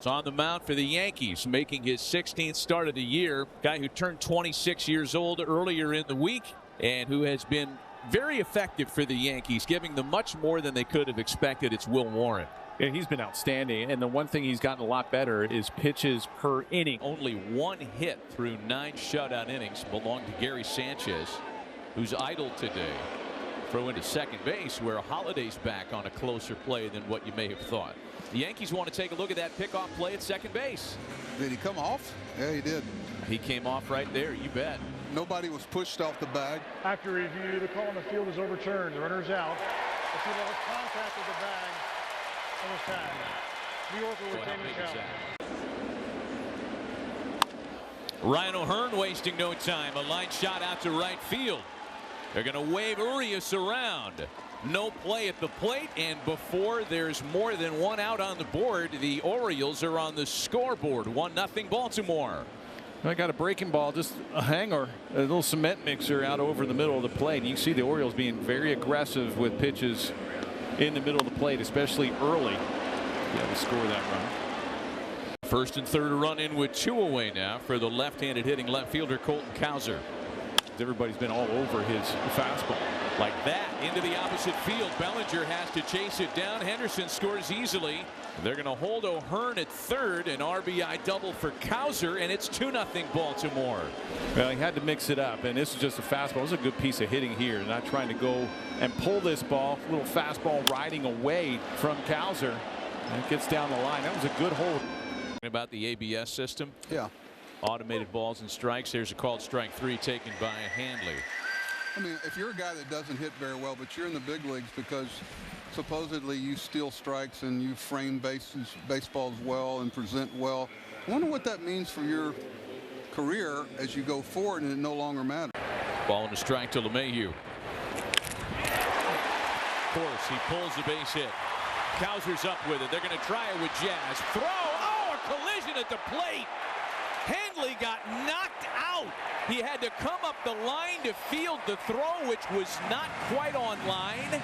On the mound for the Yankees, making his 16th start of the year. Guy who turned 26 years old earlier in the week and who has been very effective for the Yankees, giving them much more than they could have expected. It's Will Warren. Yeah, he's been outstanding, and the one thing he's gotten a lot better is pitches per inning. Only one hit through 9 shutout innings belonged to Gary Sanchez, who's idle today. Throw into second base, where Holiday's back on a closer play than what you may have thought. The Yankees want to take a look at that pickoff play at second base. Did he come off? Yeah, he did. He came off right there, you bet. Nobody was pushed off the bag. After review, the call on the field is overturned. The runner's out. The field has contact with the bag and was tagged. New York will retain the count. Ryan O'Hearn wasting no time. A line shot out to right field. They're going to wave Urias around. No play at the plate, and before there's more than one out on the board, the Orioles are on the scoreboard. 1-0 Baltimore. I got a breaking ball, just a hanger, a little cement mixer out over the middle of the plate. You see the Orioles being very aggressive with pitches in the middle of the plate, especially early. Yeah, to score that run. First and third run in with 2 away now for the left-handed hitting left fielder Colton Cowser. Everybody's been all over his fastball. Like that into the opposite field. Bellinger has to chase it down. Henderson scores easily. They're going to hold O'Hearn at third. An RBI double for Cowser, and it's 2-0 Baltimore. Well, he had to mix it up, and this is just a fastball. It was a good piece of hitting here. Not trying to go and pull this ball. Little fastball riding away from Cowser. And it gets down the line. That was a good hold. About the ABS system. Yeah. Automated balls and strikes. There's a called strike 3 taken by Handley. I mean, if you're a guy that doesn't hit very well, but you're in the big leagues because supposedly you steal strikes and you frame baseballs well and present well, I wonder what that means for your career as you go forward and it no longer matters. Ball and a strike to LeMahieu. Of course, he pulls the base hit. Cowser's up with it. They're going to try it with Jazz. Throw. Oh, a collision at the plate. Handley got knocked out. He had to come up the line to field the throw, which was not quite on line.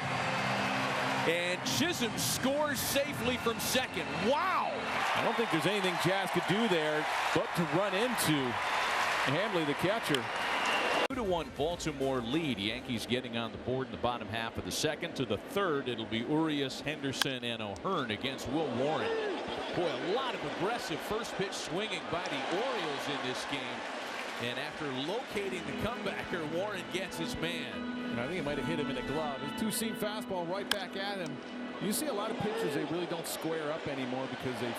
And Chisholm scores safely from second. Wow. I don't think there's anything Jazz could do there but to run into Handley, the catcher. 2-1 Baltimore lead. Yankees getting on the board in the bottom half of the second. To the third, it'll be Urias, Henderson, and O'Hearn against Will Warren. Boy, a lot of aggressive first pitch swinging by the Orioles in this game. And after locating the comebacker, Warren gets his man. And I think it might have hit him in the glove. His two-seam fastball right back at him. You see a lot of pitchers, they really don't square up anymore because they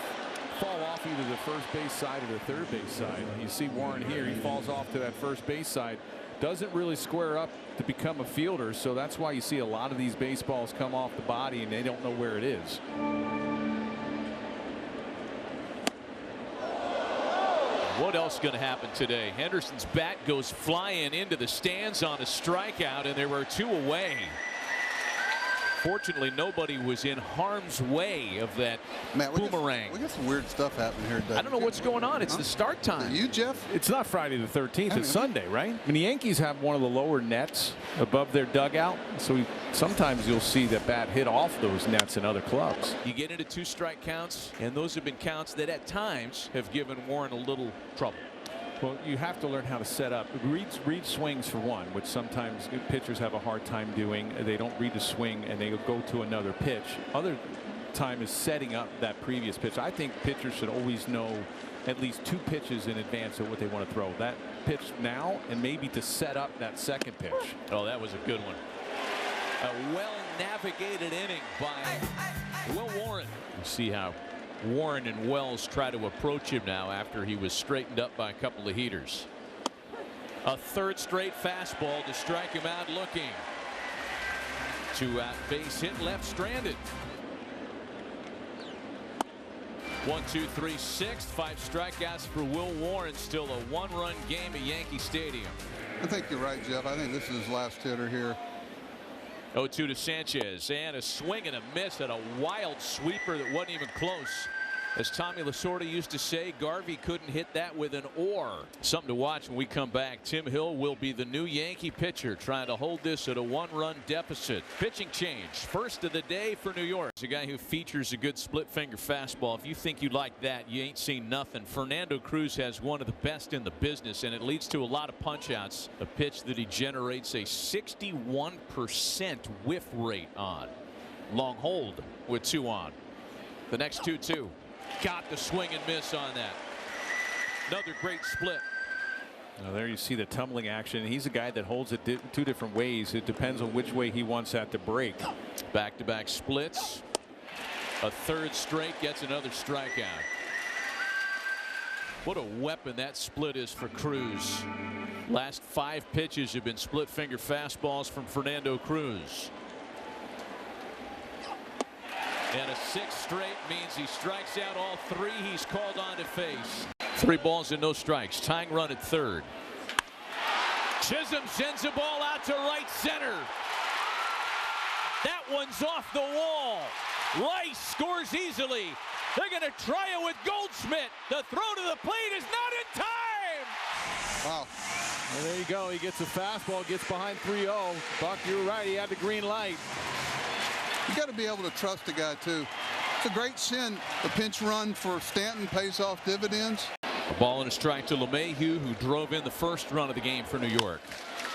fall off either the first base side or the third base side. You see Warren here, he falls off to that first base side. Doesn't really square up to become a fielder, so that's why you see a lot of these baseballs come off the body and they don't know where it is. What else is going to happen today? Henderson's bat goes flying into the stands on a strikeout, and there were 2 away. Fortunately, nobody was in harm's way of that boomerang. We got some weird stuff happening here today. I don't know what's going on. It's the start time. You, Jeff? It's not Friday the 13th. It's Sunday, right? I mean, the Yankees have one of the lower nets above their dugout, so sometimes you'll see that bat hit off those nets in other clubs. You get into 2 strike counts, and those have been counts that at times have given Warren a little trouble. Well, you have to learn how to set up. Read swings for one, which sometimes pitchers have a hard time doing. They don't read the swing and they go to another pitch. Other time is setting up that previous pitch. I think pitchers should always know at least 2 pitches in advance of what they want to throw. That pitch now and maybe to set up that second pitch. Oh, that was a good one. A well-navigated inning by Will Warren. You see how Warren and Wells try to approach him now after he was straightened up by a couple of heaters. A third straight fastball to strike him out looking. 2 out, base hit, left stranded. 1, 2, 3, 6, 5 strikeouts for Will Warren. Still a 1-run game at Yankee Stadium. I think you're right, Jeff. I think this is his last hitter here. 0-2 to Sanchez, and a swing and a miss at a wild sweeper that wasn't even close. As Tommy Lasorda used to say, Garvey couldn't hit that with an oar. Something to watch when we come back. Tim Hill will be the new Yankee pitcher, trying to hold this at a 1-run deficit. Pitching change, first of the day for New York. It's a guy who features a good split finger fastball. If you think you like that, you ain't seen nothing. Fernando Cruz has one of the best in the business, and it leads to a lot of punch outs. A pitch that he generates a 61% whiff rate on. Long hold with 2 on. The next 2-2. Got the swing and miss on that. Another great split. Now there you see the tumbling action. He's a guy that holds it 2 different ways. It depends on which way he wants that to break. Back-to-back splits. A 3rd straight, gets another strikeout. What a weapon that split is for Cruz. Last 5 pitches have been split finger fastballs from Fernando Cruz. And a 6th straight means he strikes out all 3 he's called on to face. 3 balls and no strikes. Tying run at 3rd. Chisholm sends the ball out to right center. That one's off the wall. Rice scores easily. They're going to try it with Goldschmidt. The throw to the plate is not in time. Wow. Well, there you go. He gets a fastball, gets behind 3-0. Buck, you're right. He had the green light. You got to be able to trust a guy, too. It's a great sin. The pinch run for Stanton pays off dividends. A ball and a strike to LeMahieu, who drove in the first run of the game for New York.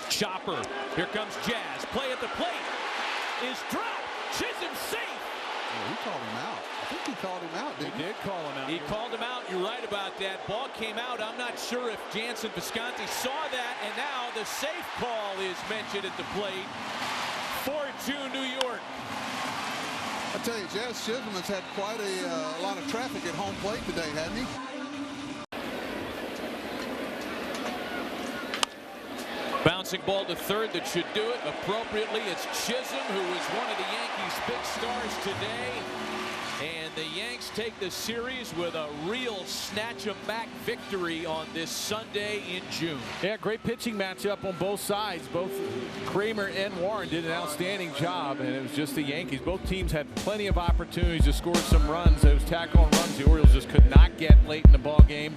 Chopper. Here comes Jazz. Play at the plate. Is dropped. Chisholm safe. Oh, he called him out. I think he called him out, didn't he? He did call him out. He called him out. You're right about that. Ball came out. I'm not sure if Jansen Visconti saw that. And now the safe call is mentioned at the plate. 4-2 New York. I tell you, Jazz Chisholm has had quite a lot of traffic at home plate today, hasn't he? Bouncing ball to 3rd that should do it appropriately. It's Chisholm, who was one of the Yankees' big stars today. And the Yanks take the series with a real snatch-em-back victory on this Sunday in June. Yeah, great pitching matchup on both sides. Both Kramer and Warren did an outstanding job, and it was just the Yankees. Both teams had plenty of opportunities to score some runs. Those tack-on runs the Orioles just could not get late in the ball game.